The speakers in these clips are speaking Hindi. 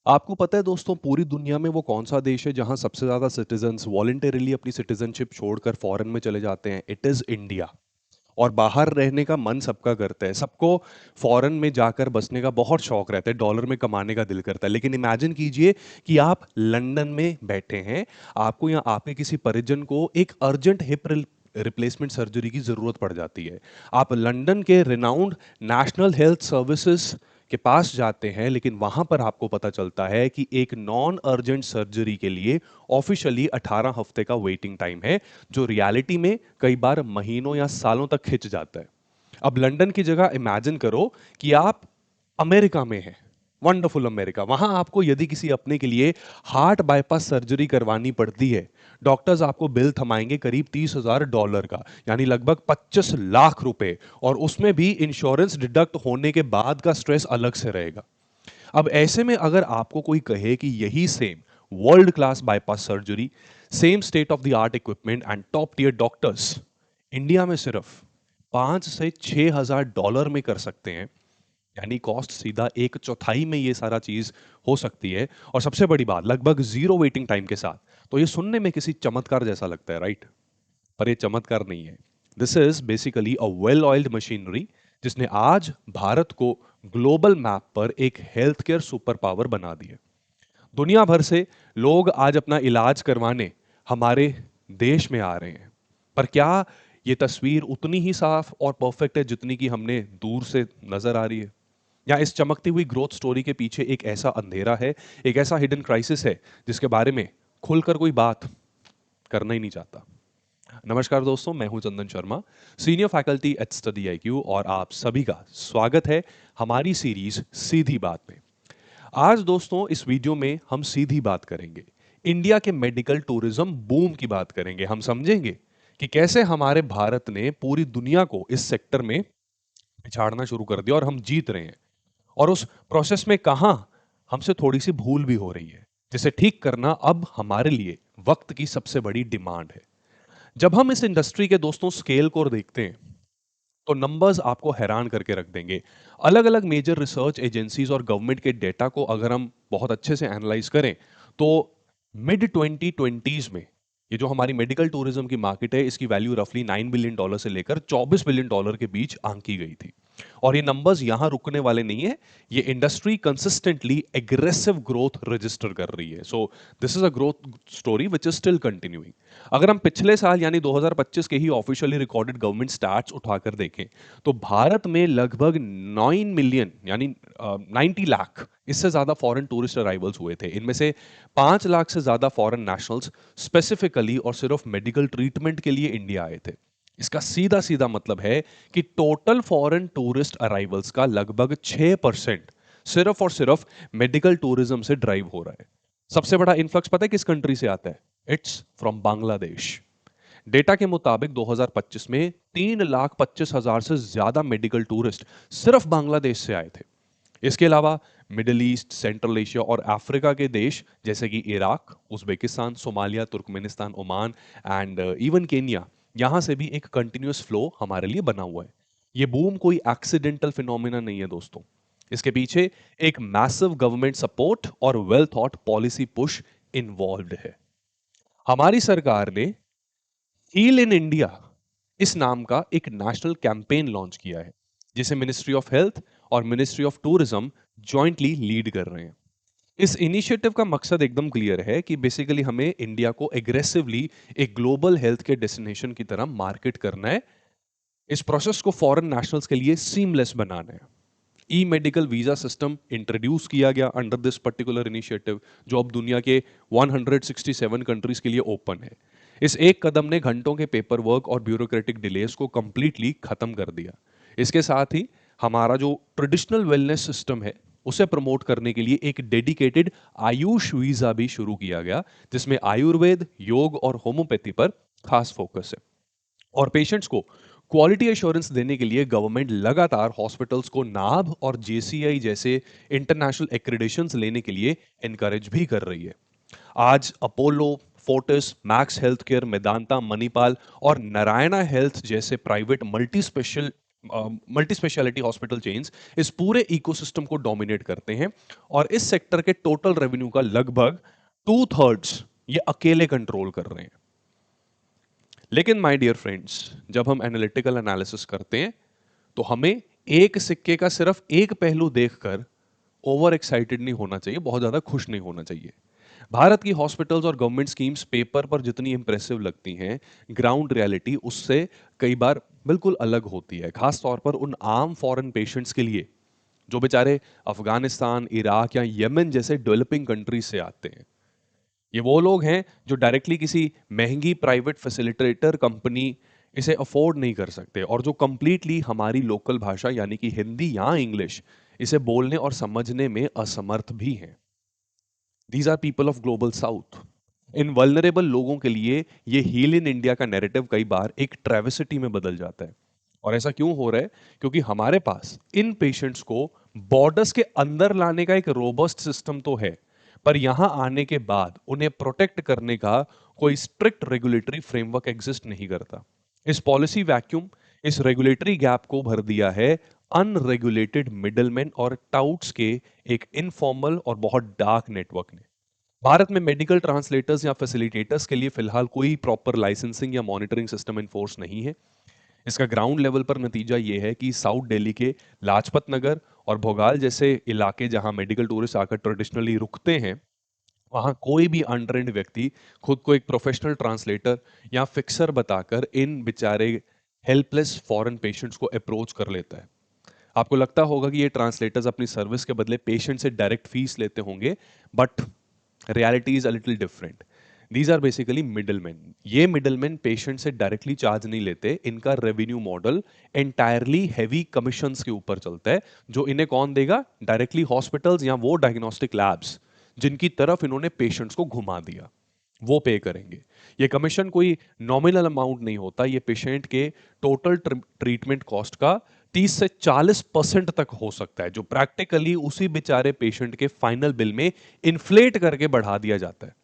आपको पता है दोस्तों पूरी दुनिया में वो कौन सा देश है जहां सबसे ज्यादा सिटीजन्स वॉलंटरीली अपनी सिटीजनशिप छोड़कर फॉरेन में चले जाते हैं? It is India. और बाहर रहने का मन सबका करता है, सबको फॉरेन में जाकर बसने का बहुत शौक रहता है, डॉलर में कमाने का दिल करता है। लेकिन इमेजिन कीजिए कि आप लंदन में बैठे हैं, आपको या आपके किसी परिजन को एक अर्जेंट हिप रिप्लेसमेंट सर्जरी की जरूरत पड़ जाती है। आप लंदन के रिनाउंड नेशनल हेल्थ सर्विसेज के पास जाते हैं, लेकिन वहां पर आपको पता चलता है कि एक नॉन अर्जेंट सर्जरी के लिए ऑफिशियली 18 हफ्ते का वेटिंग टाइम है, जो रियलिटी में कई बार महीनों या सालों तक खिंच जाता है। अब लंदन की जगह इमेजिन करो कि आप अमेरिका में हैं, वंडरफुल अमेरिका। वहां आपको यदि किसी अपने के लिए हार्ट बाईपास सर्जरी करवानी पड़ती है, डॉक्टर्स आपको बिल थमाएंगे करीब $30,000 का, यानी लगभग 25 लाख रुपए। और उसमें भी इंश्योरेंस डिडक्ट होने के बाद का स्ट्रेस अलग से रहेगा। अब ऐसे में अगर आपको कोई कहे कि यही same world class bypass surgery, same state of the art equipment and top tier doctors India में सिर्फ 5 से 6 हजार डॉलर में कर सकते हैं, यानी कॉस्ट सीधा एक चौथाई में ये सारा चीज हो सकती है, और सबसे बड़ी बात लगभग जीरो वेटिंग टाइम के साथ, तो ये सुनने में किसी चमत्कार जैसा लगता है, राइट? पर ये चमत्कार नहीं है। This is basically a well oiled machinery जिसने आज भारत को ग्लोबल मैप पर एक हेल्थ केयर सुपर पावर बना दिया। दुनिया भर से लोग आज अपना इलाज करवाने हमारे देश में आ रहे हैं। पर क्या ये तस्वीर उतनी ही साफ और परफेक्ट है जितनी कि हमने दूर से नजर आ रही है? या इस चमकती हुई ग्रोथ स्टोरी के पीछे एक ऐसा अंधेरा है, एक ऐसा हिडन क्राइसिस है जिसके बारे में खुलकर कोई बात करना ही नहीं चाहता? नमस्कार दोस्तों, मैं हूं Chandan Sharma, senior faculty at Study IQ, और आप सभी का स्वागत है हमारी सीरीज सीधी बात में। आज दोस्तों इस वीडियो में हम सीधी बात करेंगे, इंडिया के मेडिकल टूरिज्म बूम की बात करेंगे। हम समझेंगे कि कैसे हमारे भारत ने पूरी दुनिया को इस सेक्टर में पिछाड़ना शुरू कर दिया और हम जीत रहे हैं। और उस प्रोसेस में कहां हमसे थोड़ी सी भूल भी हो रही है, जिसे ठीक करना अब हमारे लिए वक्त की सबसे बड़ी डिमांड है। जब हम इस इंडस्ट्री के दोस्तों स्केल को देखते हैं, तो नंबर्स आपको हैरान करके रख देंगे। अलग अलग मेजर रिसर्च एजेंसीज और गवर्नमेंट के डेटा को अगर हम बहुत अच्छे से एनालाइज करें, तो मिड 2020s में ये जो हमारी मेडिकल टूरिज्म की मार्केट है, इसकी वैल्यू रफली $9 बिलियन से लेकर $24 बिलियन के बीच आंकी गई थी। और ये नंबर्स यहां रुकने वाले नहीं है, ये industry consistently aggressive growth register कर रही है। So this is a growth story which is still continuing. अगर हम पिछले साल यानी 2025 के ही ऑफिशियली रिकॉर्डेड गवर्नमेंट स्टैट्स उठाकर देखें, तो भारत में लगभग 9 मिलियन यानी 90 लाख इससे ज्यादा फॉरेन टूरिस्ट अराइवल्स हुए थे। इनमें से 5 लाख से ज्यादा फॉरेन नेशनल्स स्पेसिफिकली और सिर्फ मेडिकल ट्रीटमेंट के लिए इंडिया आए थे। इसका सीधा सीधा मतलब है कि टोटल फॉरेन टूरिस्ट अराइवल्स का लगभग 6% सिर्फ और सिर्फ मेडिकल टूरिज्म से ड्राइव हो रहा है। सबसे बड़ा इन्फ्लक्स पता है किस कंट्री से आता है? It's from Bangladesh. डेटा के मुताबिक 2025 में 3,25,000 से ज्यादा मेडिकल टूरिस्ट सिर्फ बांग्लादेश से आए थे। इसके अलावा मिडिल ईस्ट, सेंट्रल एशिया और अफ्रीका के देश जैसे कि Iraq, Uzbekistan, Somalia, Turkmenistan, Oman and even Kenya, यहां से भी एक कंटिन्यूअस फ्लो हमारे लिए बना हुआ है। ये बूम कोई एक्सीडेंटल फिनोमिना नहीं है दोस्तों, इसके पीछे एक मैसिव गवर्नमेंट सपोर्ट और well thought policy push involved है। हमारी सरकार ने हील इन इंडिया इस नाम का एक नेशनल कैंपेन लॉन्च किया है, जिसे मिनिस्ट्री ऑफ हेल्थ और ministry of tourism jointly lead कर रहे हैं। इस इनिशिएटिव का मकसद एकदम क्लियर है कि बेसिकली हमें इंडिया को एग्रेसिवली एक ग्लोबल हेल्थ केयर डेस्टिनेशन की तरह मार्केट करना है। इस प्रोसेस को फॉरेन नेशनल्स के लिए सीमलेस बनाना है। ई मेडिकल वीजा सिस्टम इंट्रोड्यूस किया गया अंडर दिस पर्टिकुलर इनिशिएटिव, जो अब दुनिया के 167 कंट्रीज के लिए ओपन है। इस एक कदम ने घंटों के पेपर वर्क और ब्यूरोक्रेटिक डिलेस को कंप्लीटली खत्म कर दिया। इसके साथ ही हमारा जो ट्रेडिशनल वेलनेस सिस्टम है, उसे प्रमोट करने के लिए एक डेडिकेटेड आयुष वीजा भी शुरू किया गया, जिसमें आयुर्वेद, योग और होम्योपैथी पर खास फोकस है। और पेशेंट्स को क्वालिटी एश्योरेंस देने के लिए गवर्नमेंट लगातार हॉस्पिटल्स को नाभ और जेसीआई जैसे इंटरनेशनल एक्रेडिशंस लेने के लिए एनकरेज भी कर रही है। आज Apollo, Fortis, max health care, Medanta, Manipal और नारायणा हेल्थ जैसे private multi multi speciality hospital chains इस पूरे इकोसिस्टम को डोमिनेट करते हैं और इस सेक्टर के टोटल रेवेन्यू का लगभग 2/3 ये अकेले कंट्रोल कर रहे हैं। लेकिन माय डियर फ्रेंड्स, जब हम एनालिटिकल एनालिसिस करते हैं तो हमें एक सिक्के का सिर्फ एक पहलू देखकर ओवर एक्साइटेड नहीं होना चाहिए, बहुत ज्यादा खुश नहीं होना चाहिए। भारत की हॉस्पिटल्स और गवर्नमेंट स्कीम्स पेपर पर जितनी इंप्रेसिव लगती हैं, ग्राउंड रियलिटी उससे कई बार बिल्कुल अलग होती है, खास तौर पर उन आम फॉरेन पेशेंट्स के लिए जो बेचारे अफगानिस्तान, इराक या यमन जैसे डेवलपिंग कंट्रीज से आते हैं। ये वो लोग हैं जो डायरेक्टली किसी महंगी प्राइवेट फैसिलिटेटर कंपनी इसे अफोर्ड नहीं कर सकते और जो कंप्लीटली हमारी लोकल भाषा यानी कि हिंदी या इंग्लिश इसे बोलने और समझने में असमर्थ भी हैं। These are people of global south. इन वल्नरेबल लोगों के लिए ये हील इन इंडिया का नैरेटिव कई बार एक ट्रेविसिटी में बदल जाता है। और ऐसा क्यों हो रहा है? क्योंकि हमारे पास इन पेशेंट्स को बॉर्डर्स के अंदर लाने का एक रोबस्ट सिस्टम तो है, पर यहां आने के बाद उन्हें प्रोटेक्ट करने का कोई स्ट्रिक्ट रेगुलेटरी फ्रेमवर्क एग्जिस्ट नहीं करता। इस पॉलिसी वैक्यूम, इस रेगुलेटरी गैप को भर दिया है अनरेगुलेटेड मिडलमैन और टाउट्स के एक इनफॉर्मल और बहुत डार्क नेटवर्क ने। भारत में मेडिकल ट्रांसलेटर्स या फैसिलिटेटर्स के लिए फिलहाल कोई प्रॉपर लाइसेंसिंग या मॉनिटरिंग सिस्टम इन्फोर्स नहीं है। इसका ग्राउंड लेवल पर नतीजा यह है कि साउथ दिल्ली के लाजपत नगर और भोगाल जैसे इलाके जहां मेडिकल टूरिस्ट आकर ट्रेडिशनली रुकते हैं, वहां कोई भी अनट्रेन्ड व्यक्ति खुद को एक प्रोफेशनल ट्रांसलेटर या फिक्सर बताकर इन बेचारे हेल्पलेस फॉरेन पेशेंट्स को अप्रोच कर लेता है। आपको लगता होगा कि ये ट्रांसलेटर्स अपनी सर्विस के बदले पेशेंट से डायरेक्ट फीस लेते होंगे, but reality is a little different. These are basically middleman. ये मिडलमैन पेशेंट से डायरेक्टली चार्ज नहीं लेते, इनका revenue model entirely heavy commissions के ऊपर चलता है, जो इन्हें कौन देगा? डायरेक्टली हॉस्पिटल्स या वो डायग्नोस्टिक लैब्स जिनकी तरफ इन्होंने पेशेंट्स को घुमा दिया, वो पे करेंगे। ये कमीशन कोई नॉमिनल अमाउंट नहीं होता, ये पेशेंट के टोटल ट्रीटमेंट कॉस्ट का 30 से 40% तक हो सकता है, जो प्रैक्टिकली उसी बेचारे पेशेंट के फाइनल बिल में इन्फ्लेट करके बढ़ा दिया जाता है।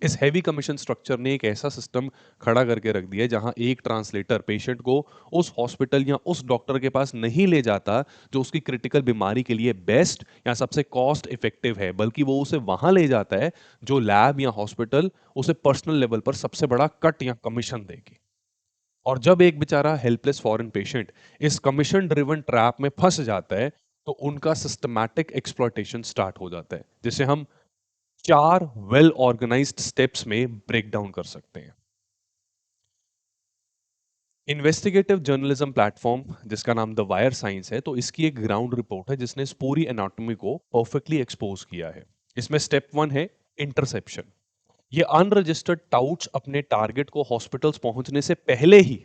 इस हैवी कमीशन स्ट्रक्चर ने एक ऐसा सिस्टम खड़ा करके रख दिया है जहां एक ट्रांसलेटर पेशेंट को उस हॉस्पिटल या उस डॉक्टर के पास नहीं ले जाता जो उसकी क्रिटिकल बीमारी के लिए बेस्ट या सबसे कॉस्ट इफेक्टिव है, बल्कि वो उसे वहां ले जाता है जो लैब या हॉस्पिटल उसे पर्सनल लेवल पर सबसे बड़ा कट या कमीशन देगी। और जब एक बेचारा हेल्पलेस फॉरेन पेशेंट इस कमीशन ड्रिवन ट्रैप में फंस जाता है, तो उनका सिस्टमैटिक एक्सप्लॉयटेशन स्टार्ट हो जाता है, जिसे हम 4 वेल ऑर्गेनाइज्ड स्टेप्स में ब्रेक डाउन कर सकते हैं। इन्वेस्टिगेटिव जर्नलिज्म प्लेटफॉर्म जिसका नाम द वायर साइंस है, तो इसकी एक ग्राउंड रिपोर्ट है जिसने इस पूरी एनाटॉमी को परफेक्टली एक्सपोज किया है। इसमें स्टेप 1 है इंटरसेप्शन। ये अनरजिस्टर्ड टाउट्स अपने टारगेट को हॉस्पिटल्स पहुंचने से पहले ही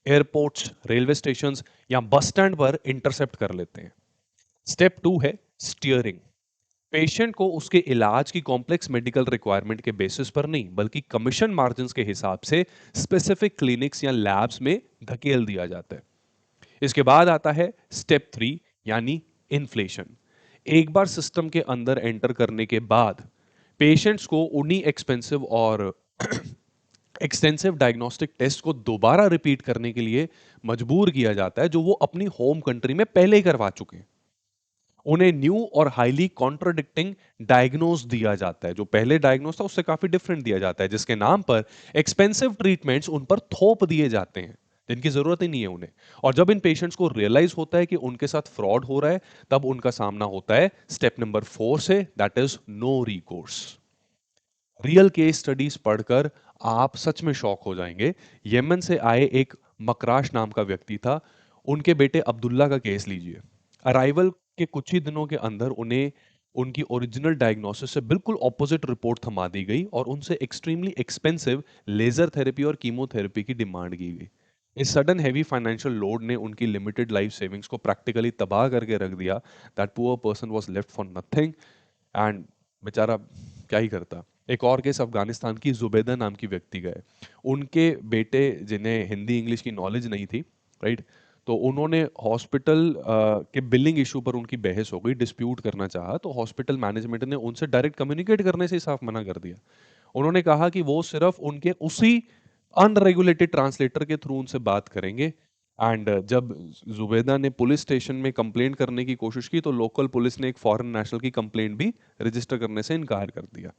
एयरपोर्ट्स, रेलवे स्टेशंस या बस स्टैंड पर इंटरसेप्ट कर लेते हैं। स्टेप 2 है स्टीयरिंग। पेशेंट को उसके इलाज की कॉम्प्लेक्स मेडिकल रिक्वायरमेंट के बेसिस पर नहीं, बल्कि कमीशन मार्जिन के हिसाब से स्पेसिफिक क्लिनिक्स या लैब्स में धकेल दिया जाता है। इसके बाद आता है स्टेप 3 यानी इन्फ्लेशन। एक बार सिस्टम के अंदर एंटर करने के बाद पेशेंट्स को उन्हीं एक्सपेंसिव और एक्सटेंसिव डायग्नोस्टिक टेस्ट को दोबारा रिपीट करने के लिए मजबूर किया जाता है, जो वो अपनी होम कंट्री में पहले ही करवा चुके हैं। उन्हें न्यू और हाईली कॉन्ट्राडिक्टिंग डायग्नोज दिया जाता है, जो पहले डायग्नोज था उससे काफी डिफरेंट दिया जाता है, जिसके नाम पर एक्सपेंसिव ट्रीटमेंट्स उन पर थोप दिए जाते हैं जिनकी जरूरत ही नहीं है उन्हें। और जब इन पेशेंट्स को रियलाइज होता है कि उनके साथ फ्रॉड हो रहा है, तब उनका सामना होता है स्टेप नंबर 4 से, that is no recourse. Real case studies पढ़कर आप सच में शॉक हो जाएंगे। यमन से आए एक मकराश नाम का व्यक्ति था, उनके बेटे अब्दुल्ला का केस लीजिए। अराइवल के कुछ ही दिनों के अंदर उन्हें उनकी ओरिजिनल डायग्नोसिस से बिल्कुल ऑपोजिट रिपोर्ट थमा दी गई और उनसे एक्सट्रीमली एक्सपेंसिव लेजर थेरेपी और कीमोथेरेपी की डिमांड की गई। इस सडन हैवी फाइनेंशियल लोड ने उनकी लिमिटेड लाइफ सेविंग्स को प्रैक्टिकली तबाह करके रख दिया। That poor person was left for nothing and बेचारा क्या ही करता। एक और केस अफगानिस्तान की जुबैदा नाम की व्यक्ति गए, उनके बेटे जिन्हें हिंदी इंग्लिश की नॉलेज नहीं थी, राइट, तो उन्होंने हॉस्पिटल के बिलिंग इशू पर उनकी बहस हो गई, डिस्प्यूट करना चाहा, तो हॉस्पिटल मैनेजमेंट ने उनसे डायरेक्ट कम्युनिकेट करने से ही साफ मना कर दिया। उन्होंने कहा कि वो सिर्फ उनके उसी अनरेगुलेटेड ट्रांसलेटर के थ्रू उनसे बात करेंगे एंड जब जुबैदा ने पुलिस स्टेशन में कंप्लेंट करने की कोशिश की तो लोकल पुलिस ने एक फॉरेन नेशनल की कंप्लेंट भी रजिस्टर करने से इनकार कर दिया।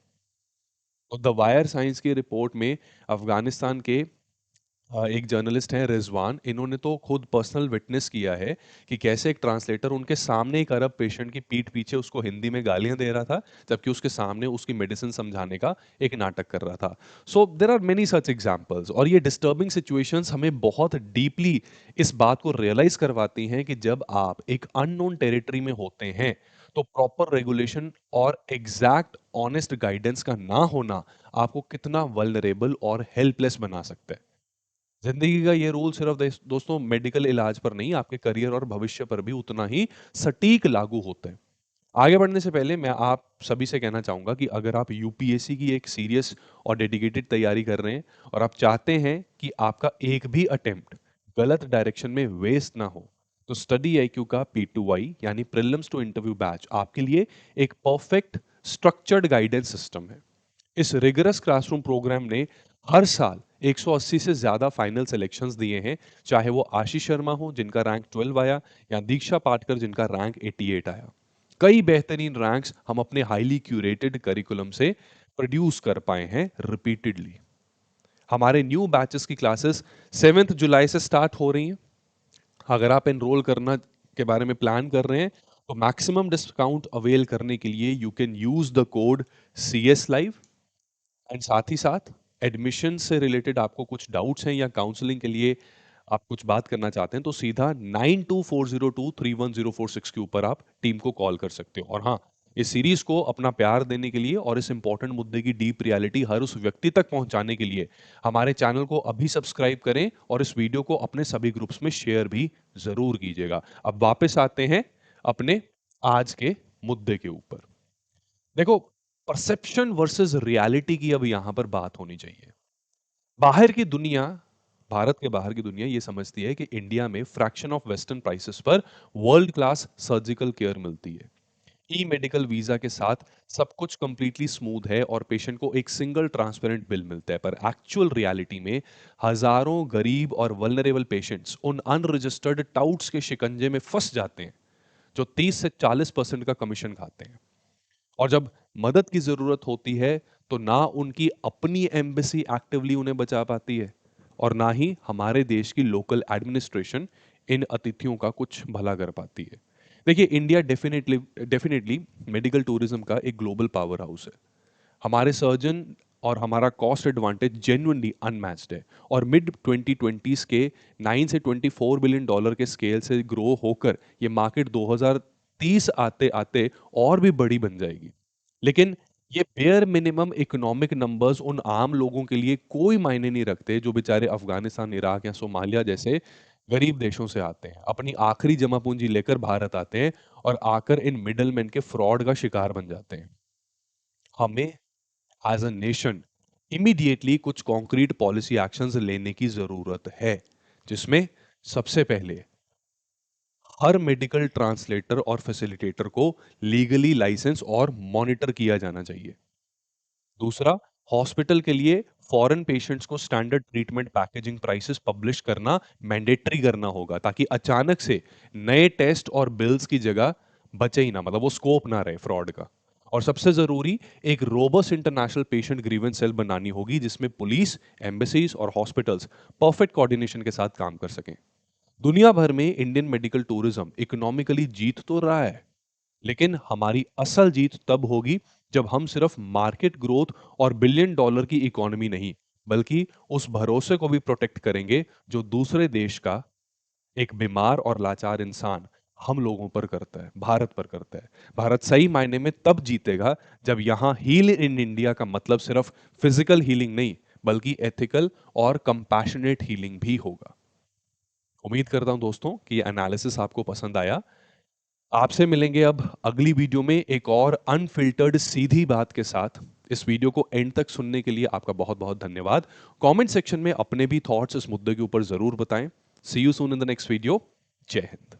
तो द वायर साइंस की रिपोर्ट में अफगानिस्तान के एक जर्नलिस्ट हैं रिजवान, इन्होंने तो खुद पर्सनल विटनेस किया है कि कैसे एक ट्रांसलेटर उनके सामने एक अरब पेशेंट की पीठ पीछे उसको हिंदी में गालियां दे रहा था, जबकि उसके सामने उसकी मेडिसिन समझाने का एक नाटक कर रहा था। So there are many such examples, और ये डिस्टर्बिंग सिचुएशंस हमें बहुत डीपली इस बात को रियलाइज करवाती हैं कि जब आप एक अननोन टेरिटरी में होते हैं तो प्रॉपर रेगुलेशन और एग्जैक्ट ऑनेस्ट गाइडेंस का ना होना आपको कितना वल्नरेबल और हेल्पलेस बना सकता है। जिंदगी का ये रूल सिर्फ दोस्तों मेडिकल इलाज पर नहीं, आपके करियर और भविष्य पर भी उतना ही सटीक लागू होते हैं। आगे बढ़ने से पहले मैं आप सभी से कहना चाहूंगा कि अगर आप यूपीएससी की एक सीरियस और डेडिकेटेड तैयारी कर रहे हैं और आप चाहते हैं कि आपका एक भी अटेम्प्ट गलत डायरेक्शन में वेस्ट ना हो, तो स्टडी आईक्यू का P2I यानी प्रीलिम्स टू इंटरव्यू बैच आपके लिए एक परफेक्ट स्ट्रक्चर्ड गाइडेंस सिस्टम है। इस रिगरस क्लासरूम प्रोग्राम ने हर साल 180 से ज्यादा फाइनल सिलेक्शंस दिए हैं, चाहे वो आशीष शर्मा हो जिनका रैंक 12 आया, या दीक्षा पाटकर जिनका रैंक 88 आया। कई बेहतरीन रैंक्स हम अपने हाईली क्यूरेटेड करिकुलम से प्रोड्यूस कर पाए हैं रिपीटेडली। हमारे न्यू बैचेस की क्लासेस 7 जुलाई से स्टार्ट हो रही हैं। अगर आप एनरोल करना के बारे में प्लान कर रहे हैं तो मैक्सिमम डिस्काउंट अवेल करने के लिए you can use the code CS Live। And साथ ही साथ एडमिशन से रिलेटेड आपको कुछ डाउट्स हैं या काउंसलिंग के लिए आप कुछ बात करना चाहते हैं तो सीधा 9240231046 के ऊपर आप टीम को कॉल कर सकते हो। और हाँ, इस सीरीज को अपना प्यार देने के लिए और इस इंपॉर्टेंट मुद्दे की डीप रियलिटी हर उस व्यक्ति तक पहुंचाने के लिए हमारे चैनल को अभी सब्सक्राइब करें और इस वीडियो को अपने सभी ग्रुप्स में शेयर भी जरूर कीजिएगा। अब वापस आते हैं अपने आज के मुद्दे के ऊपर। देखो, परसेप्शन वर्सेस रियलिटी की अब यहां पर बात होनी चाहिए। बाहर की दुनिया, भारत के बाहर की दुनिया ये समझती है कि इंडिया में फ्रैक्शन ऑफ वेस्टर्न प्राइसेस पर वर्ल्ड क्लास सर्जिकल केयर मिलती है। ई मेडिकल वीजा के साथ सब कुछ कंप्लीटली स्मूथ है और पेशेंट को एक सिंगल ट्रांसपेरेंट बिल मिलता है, पर एक्चुअल रियलिटी में हजारों गरीब और वल्नरेबल पेशेंट्स उन अनरजिस्टर्ड टाउट्स के शिकंजे में फंस जाते हैं जो 30 से 40% का कमीशन खाते हैं। और जब मदद की जरूरत होती है तो ना उनकी अपनी एम्बेसी एक्टिवली उन्हें बचा पाती है और ना ही हमारे देश की लोकल एडमिनिस्ट्रेशन इन अतिथियों का कुछ भला कर पाती है। देखिए, India definitely definitely medical tourism का एक ग्लोबल पावर हाउस है। हमारे सर्जन और हमारा कॉस्ट एडवांटेज जेन्युइनली अनमैच्ड है, और मिड 2020s के 9 से $24 बिलियन के स्केल से ग्रो होकर ये मार्केट 2030 आते आते और भी बड़ी बन जाएगी। लेकिन ये बेयर मिनिमम इकोनॉमिक नंबर्स उन आम लोगों के लिए कोई मायने नहीं रखते जो बेचारे अफगानिस्तान, इराक या सोमालिया जैसे गरीब देशों से आते हैं, अपनी आखिरी जमा पूंजी लेकर भारत आते हैं और आकर इन मिडलमैन के फ्रॉड का शिकार बन जाते हैं। हमें एज अ नेशन इमीडिएटली कुछ कॉन्क्रीट पॉलिसी एक्शंस लेने की जरूरत है, जिसमें सबसे पहले हर मेडिकल ट्रांसलेटर और फैसिलिटेटर को लीगली लाइसेंस और मॉनिटर किया जाना चाहिए। दूसरा, हॉस्पिटल के लिए फॉरेन पेशेंट्स को standard treatment packaging prices publish करना मैंडेटरी करना होगा, ताकि अचानक से नए टेस्ट और बिल्स की जगह बचे ही ना, मतलब वो स्कोप ना रहे फ्रॉड का। और सबसे जरूरी, एक robust international patient grievance cell बनानी होगी जिसमें पुलिस, एम्बेसीज और हॉस्पिटल्स परफेक्ट कोऑर्डिनेशन के साथ काम कर सकें। दुनिया भर में इंडियन मेडिकल टूरिज्म इकोनॉमिकली जीत तो रहा है, लेकिन हमारी असल जीत तब होगी जब हम सिर्फ मार्केट ग्रोथ और $1 बिलियन की इकोनॉमी नहीं, बल्कि उस भरोसे को भी प्रोटेक्ट करेंगे जो दूसरे देश का एक बीमार और लाचार इंसान हम लोगों पर करता है, भारत पर करता है। भारत सही मायने में तब जीतेगा जब यहां हील इन इंडिया का मतलब सिर्फ फिजिकल हीलिंग नहीं, बल्कि एथिकल और कंपैशनेट हीलिंग भी होगा। उम्मीद करता हूं दोस्तों कि ये एनालिसिस आपको पसंद आया। आपसे मिलेंगे अब अगली वीडियो में एक और अनफिल्टर्ड सीधी बात के साथ। इस वीडियो को एंड तक सुनने के लिए आपका बहुत बहुत धन्यवाद। कमेंट सेक्शन में अपने भी थॉट्स इस मुद्दे के ऊपर जरूर बताएं। See you soon in the next video. Jai Hind.